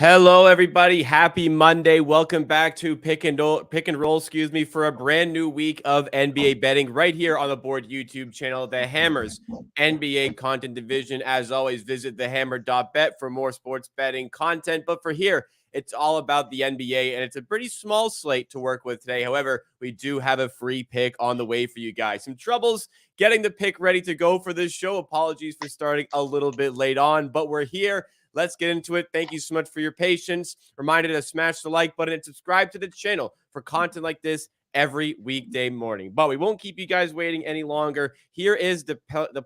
Hello, everybody. Happy Monday. Welcome back to Pick and Roll, for a brand new week of NBA betting right here on the Board YouTube channel, The Hammer's NBA content division. As always, visit thehammer.bet for more sports betting content. But for here, it's all about the NBA, and it's a pretty small slate to work with today. However, we do have a free pick on the way for you guys. Some troubles getting the pick ready to go for this show. Apologies for starting a little bit late on, but we're here. Let's get into it. Thank you so much for your patience. Reminder to smash the like button and subscribe to the channel for content like this every weekday morning. But we won't keep you guys waiting any longer. Here is the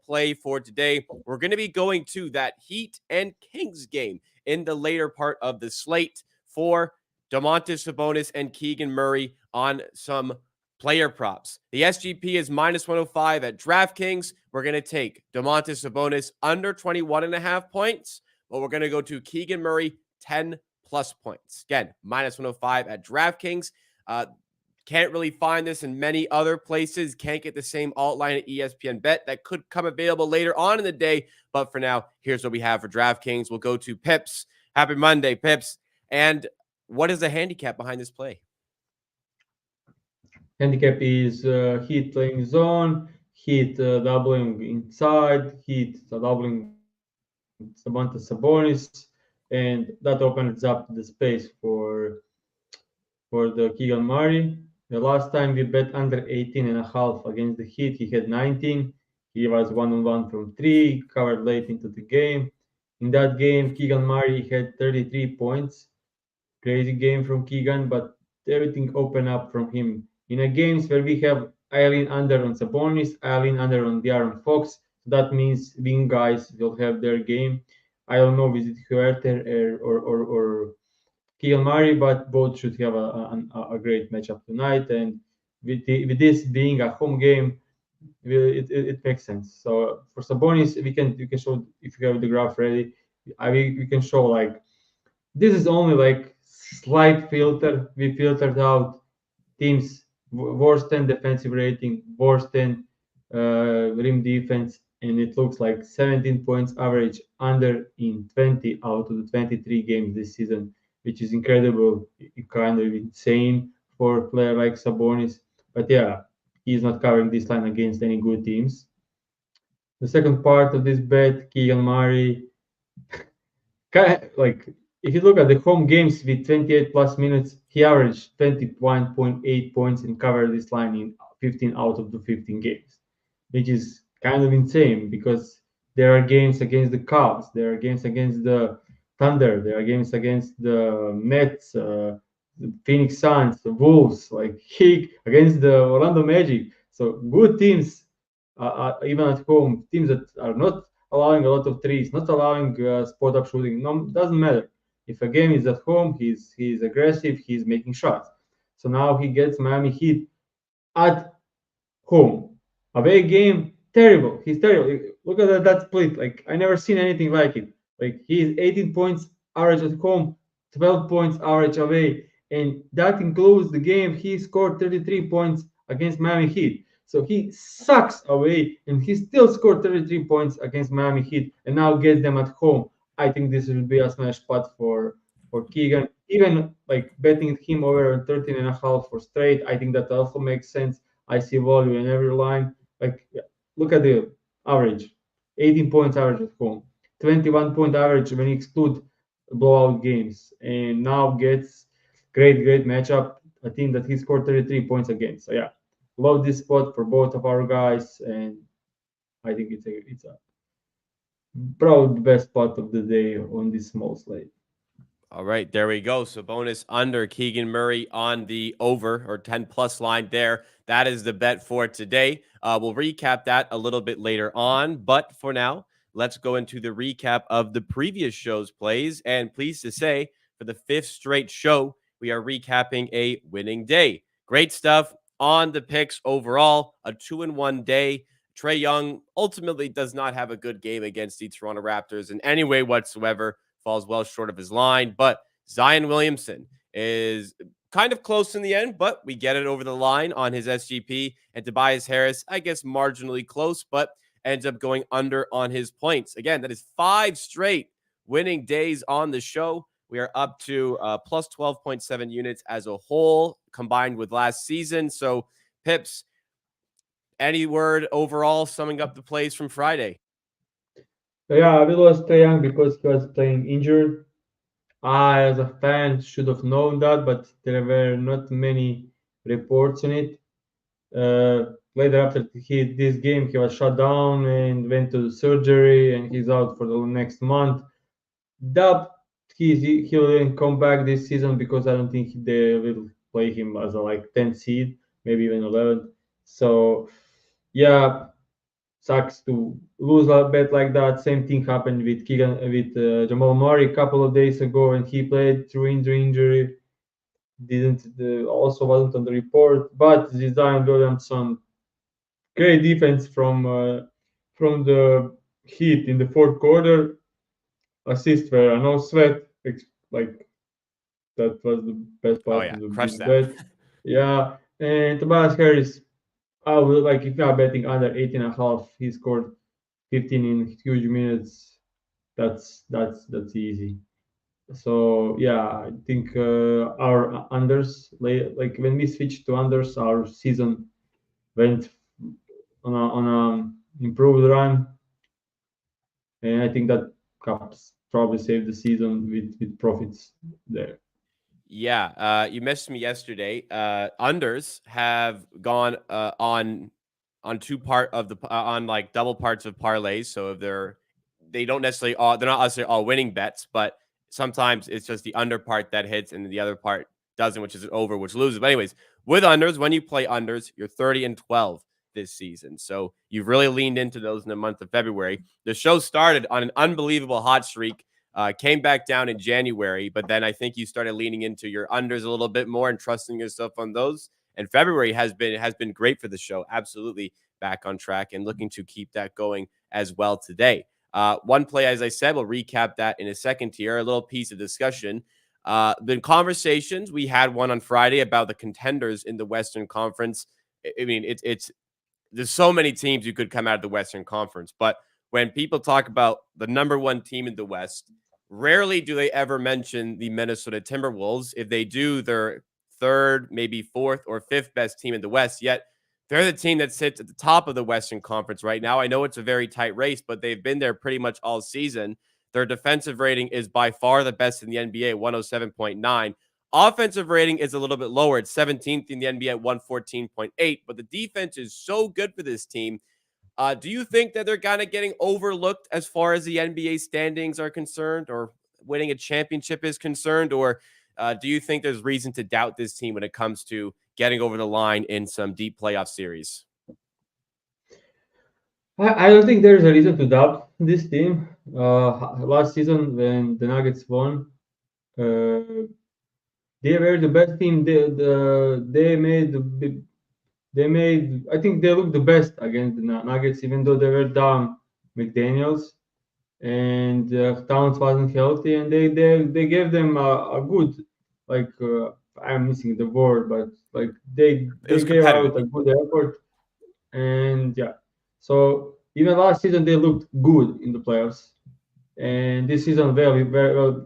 play for today. We're going to be going to that Heat and Kings game in the later part of the slate for Domantas Sabonis and Keegan Murray on some player props. The SGP is minus 105 at DraftKings. We're going to take Domantas Sabonis under 21.5 points. But we're going to go to Keegan Murray, 10 plus points. Again, minus 105 at DraftKings. Can't really find this in many other places. Can't get the same alt line at ESPN Bet. That could come available later on in the day. But for now, here's what we have for DraftKings. We'll go to Pips. Happy Monday, Pips. And what is the handicap behind this play? Handicap is Heat playing zone, Heat doubling inside, Heat doubling Domantas Sabonis, and that opens up the space for the Keegan Murray. The last time we bet under 18.5 against the Heat, he had 19. He was 1-on-1 from 3, covered late into the game. In that game, Keegan Murray had 33 points. Crazy game from Keegan, but everything opened up from him. In a games where we have Eileen under on Sabonis, Eileen under on De'Aaron Fox, that means wing guys will have their game. I don't know is it Huerter or Keegan Murray, but both should have a great matchup tonight. And with this being a home game, it makes sense. So for Sabonis, we can show if you have the graph ready. We can show like this is only like slight filter. We filtered out teams worse than defensive rating, worse than rim defense, and it looks like 17 points average under in 20 out of the 23 games this season, which is incredible, kind of insane for a player like Sabonis. But yeah, he's not covering this line against any good teams. The second part of this bet, Keegan Murray, like if you look at the home games with 28 plus minutes, he averaged 21.8 points and covered this line in 15 out of the 15 games, which is kind of insane because there are games against the Cavs, there are games against the Thunder, there are games against the Nets, the Phoenix Suns, the Wolves, like he against the Orlando Magic. So good teams, even at home, teams that are not allowing a lot of threes, not allowing spot up shooting. No, doesn't matter. If a game is at home, he's aggressive, he's making shots. So now he gets Miami Heat at home. Away game, terrible. He's terrible. Look at that split. Like I never seen anything like it. Like he's 18 points average at home, 12 points average away, and that includes the game he scored 33 points against Miami Heat. So he sucks away, and he still scored 33 points against Miami Heat, and now gets them at home. I think this will be a smash spot for Keegan. Even like betting him over 13.5 for straight, I think that also makes sense. I see value in every line. Like look at the average, 18 points average at home, 21 point average when you exclude blowout games, and now gets great matchup. A team that he scored 33 points against. So yeah, love this spot for both of our guys, and I think it's a probably the best spot of the day on this small slate. All right, there we go. So bonus under Keegan Murray on the over or 10 plus line there. That is the bet for today. We'll recap that a little bit later on. But for now, let's go into the recap of the previous show's plays. And pleased to say, for the fifth straight show, we are recapping a winning day. Great stuff on the picks overall. A 2-1 day. Trae Young ultimately does not have a good game against the Toronto Raptors in any way whatsoever. Falls well short of his line, but Zion Williamson is kind of close in the end, but we get it over the line on his SGP. And Tobias Harris, I guess marginally close, but ends up going under on his points. Again, that is 5 straight winning days on the show. We are up to plus 12.7 units as a whole combined with last season. So, Pips, any word overall summing up the plays from Friday? Yeah, we lost Trae Young because he was playing injured. I, as a fan, should have known that, but there were not many reports on it. Later, after this game, he was shut down and went to surgery, and he's out for the next month. That he will come back this season because I don't think they will play him as a like 10th seed, maybe even 11th. So, yeah, sucks to lose a bet like that. Same thing happened with Keegan with Jamal Murray a couple of days ago, and he played through injury. Didn't also wasn't on the report, but Zion Williamson, great defense from the Heat in the fourth quarter. Assist were no sweat, like that was the best Oh, part yeah. of the Crush big them. bet. Yeah, and Tobias Harris, I would like if you are betting under 18.5, he scored 15 in huge minutes. That's easy. So yeah, I think our unders, like when we switched to unders, our season went on a improved run, and I think that Caps probably saved the season with profits there. Yeah, you messaged me yesterday. Unders have gone on two part of the on like double parts of parlays. So if they don't necessarily all they're not necessarily all winning bets, but sometimes it's just the under part that hits and the other part doesn't, which is an over, which loses. But anyways, with unders, when you play unders, you're 30-12 this season. So you've really leaned into those in the month of February. The show started on an unbelievable hot streak, came back down in January, but then I think you started leaning into your unders a little bit more and trusting yourself on those. And February has been great for the show. Absolutely back on track and looking to keep that going as well today. One play, as I said, we'll recap that in a second here. A little piece of discussion. The conversations we had one on Friday about the contenders in the Western Conference. I mean, it's there's so many teams you could come out of the Western Conference, but when people talk about the number one team in the West, rarely do they ever mention the Minnesota Timberwolves. If they do, they're third, maybe fourth or fifth best team in the West. Yet they're the team that sits at the top of the Western Conference right now. I know it's a very tight race, but they've been there pretty much all season. Their defensive rating is by far the best in the NBA, 107.9. Offensive rating is a little bit lower. It's 17th in the NBA at 114.8, but the defense is so good for this team. Do you think that they're kind of getting overlooked as far as the NBA standings are concerned or winning a championship is concerned? Or do you think there's reason to doubt this team when it comes to getting over the line in some deep playoff series? I don't think there's a reason to doubt this team. Last season when the Nuggets won, uh, they were the best team. They made. I think they looked the best against the Nuggets, even though they were down McDaniel's and Towns wasn't healthy, and they gave them a good, like I'm missing the word, but like It they was gave competitive. out a good effort, and yeah. So even last season they looked good in the playoffs, and this season very well,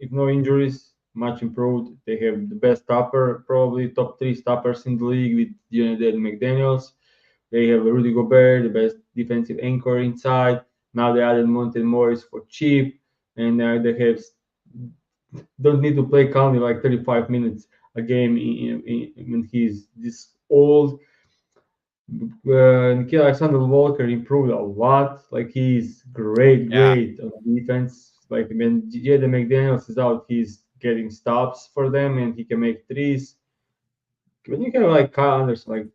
if no injuries, much improved. They have the best stopper, probably top three stoppers in the league with Jonathan McDaniels. They have Rudy Gobert, the best defensive anchor inside. Now they added Monte Morris for cheap, and they have don't need to play Conley like 35 minutes a game when he's this old. Nikhil Alexander Walker improved a lot. Like he's Yeah, great on defense. Like when Jaden McDaniels is out, he's getting stops for them and he can make threes. When you have like Kyle Anderson,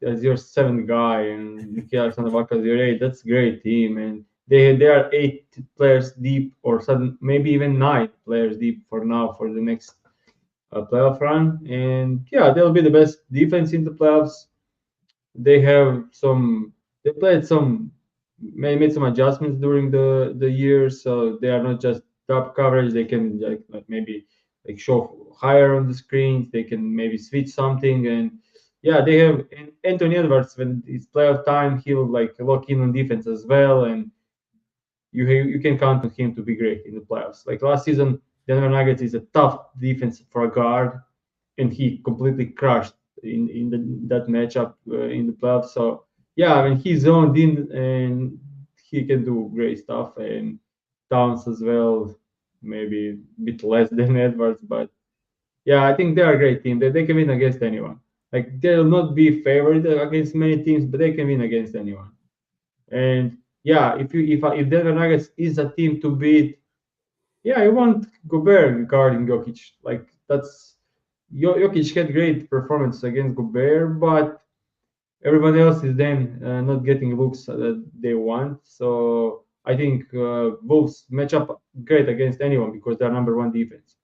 as your seventh guy, and Nikhil Alexander Walker as your eight, that's a great team. And they are 8 players deep, or maybe even 9 players deep for now for the next playoff run. And yeah, they'll be the best defense in the playoffs. They have some they played some made some adjustments during the year, so they are not just top coverage. They can like maybe like show higher on the screens. They can maybe switch something, and yeah, they have Anthony Edwards. When it's playoff time, he'll like lock in on defense as well, and you can count on him to be great in the playoffs. Like last season, Denver Nuggets is a tough defense for a guard, and he completely crushed that matchup in the playoffs. So yeah, I mean he's zoned in and he can do great stuff, and Towns as well, maybe a bit less than Edwards, but yeah, I think they are a great team. They can win against anyone. Like they'll not be favored against many teams, but they can win against anyone. And yeah, if Denver Nuggets is a team to beat, yeah, I want Gobert guarding Jokic. Like that's Jokic had great performance against Gobert, but everyone else is then not getting looks that they want. So I think Wolves match up great against anyone because they're number one defense.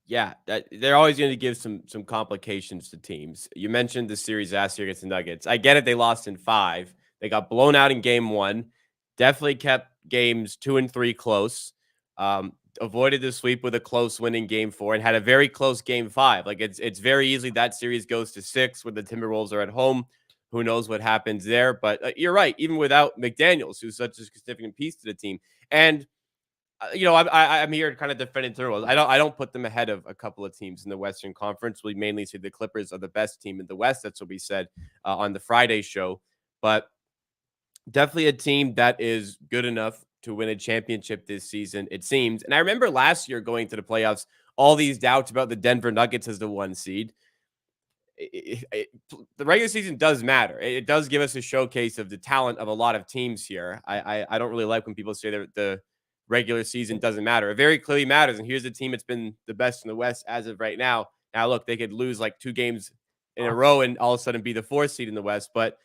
Yeah, they're always going to give some complications to teams. You mentioned the series last year against the Nuggets. I get it; they lost in 5. They got blown out in Game 1. Definitely kept games 2 and 3 close. Avoided the sweep with a close win in Game 4, and had a very close Game 5. Like it's very easily that series goes to 6 when the Timberwolves are at home. Who knows what happens there? But you're right. Even without McDaniels, who's such a significant piece to the team, and I'm here to kind of defend Timberwolves. I don't put them ahead of a couple of teams in the Western Conference. We mainly say the Clippers are the best team in the West. That's what we said on the Friday show. But definitely a team that is good enough to win a championship this season, it seems. And I remember last year going to the playoffs, all these doubts about the Denver Nuggets as the 1 seed. The regular season does matter. It does give us a showcase of the talent of a lot of teams here. I don't really like when people say that the regular season doesn't matter. It very clearly matters. And here's the team that's been the best in the West as of right now. Now, look, they could lose like 2 games in a row and all of a sudden be the 4th seed in the West. But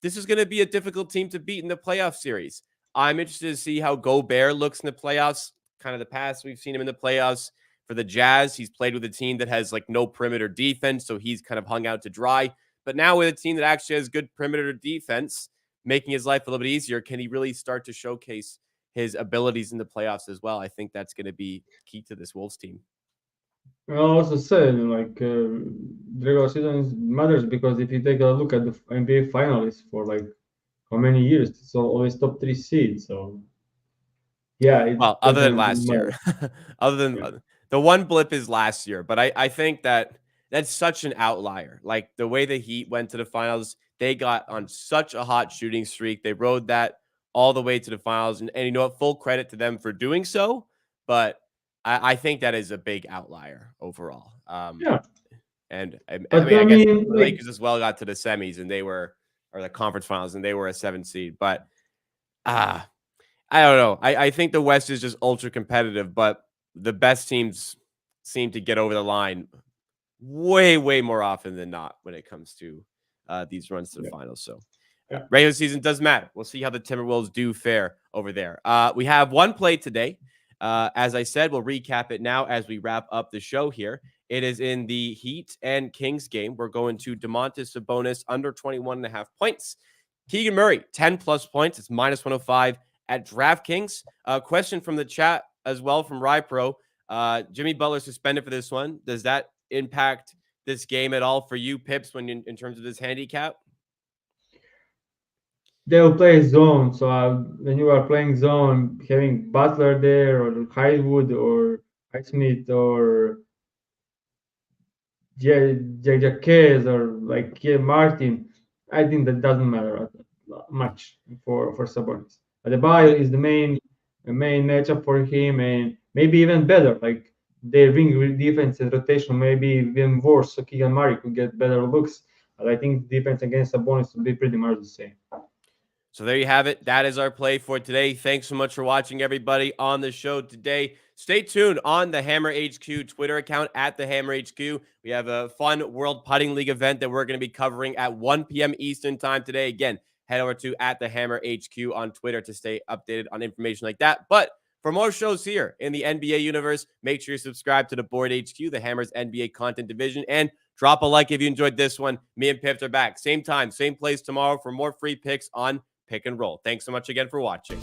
this is going to be a difficult team to beat in the playoff series. I'm interested to see how Gobert looks in the playoffs. Kind of the past we've seen him in the playoffs. For the Jazz, he's played with a team that has like no perimeter defense, so he's kind of hung out to dry. But now with a team that actually has good perimeter defense, making his life a little bit easier, can he really start to showcase his abilities in the playoffs as well? I think that's going to be key to this Wolves team. I also said like the regular season matters because if you take a look at the NBA finalists for like how many years, it's always top 3 seeds. So yeah, it Well, other than definitely last year, matters. other than Yeah, the one blip is last year, but I think that that's such an outlier. Like the way the Heat went to the finals, they got on such a hot shooting streak. They rode that all the way to the finals, and you know what? Full credit to them for doing so. But I think that is a big outlier overall. yeah. I But mean, I I guess mean, the like Lakers as well got to the semis, and they were or the conference finals, and they were a 7 seed. But ah. I don't know. I think the West is just ultra competitive, but the best teams seem to get over the line way, way more often than not when it comes to these runs to the yeah, finals. So yeah. regular season does matter. We'll see how the Timberwolves do fare over there. We have one play today. As I said, we'll recap it now as we wrap up the show here. It is in the Heat and Kings game. We're going to Domantas Sabonis under 21.5 points. Keegan Murray, 10 plus points. It's minus 105 at DraftKings. Question from the chat as well from RyPro. Jimmy Butler suspended for this one. Does that impact this game at all for you, Pips, when in terms of this handicap? They'll play zone. So when you are playing zone, having Butler there or Highwood or Highsmith or Jaquez or like Martin, I think that doesn't matter much for Sabonis. Got Adebayo it. is the main matchup for him, and maybe even better. Like their wing defense and rotation maybe even worse, so Keegan Murray could get better looks. But I think defense against Sabonis will be pretty much the same. So there you have it. That is our play for today. Thanks so much for watching, everybody, on the show today. Stay tuned on the Hammer HQ Twitter account at the Hammer HQ. We have a fun World Putting League event that we're going to be covering at 1 p.m. Eastern time today. Again, head over to at the Hammer HQ on Twitter to stay updated on information like that. But for more shows here in the NBA universe, make sure you subscribe to the Board HQ, the Hammer's NBA content division, and drop a like if you enjoyed this one. Me and Pips are back. Same time, same place tomorrow for more free picks on Pick and Roll. Thanks so much again for watching.